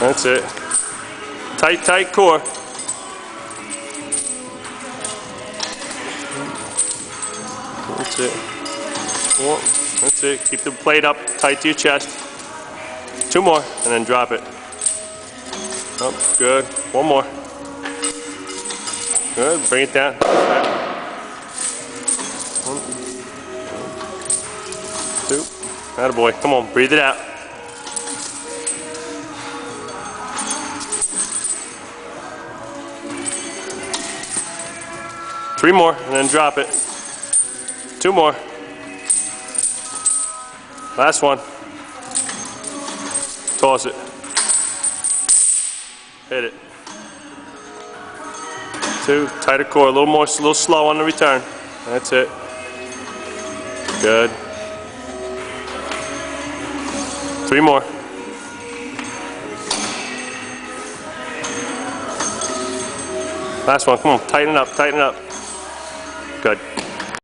That's it. Tight, tight core. That's it. Well, that's it. Keep the plate up tight to your chest. 2 more, and then drop it. Oh, good. 1 more. Good. Bring it down. 1, 2. Attaboy. Come on, breathe it out. Three more, and then drop it. 2 more. Last one. Toss it. Hit it. 2. Tighter core. A little more, a little slow on the return. That's it. Good. 3 more. Last one. Come on. Tighten it up. Tighten it up. Good.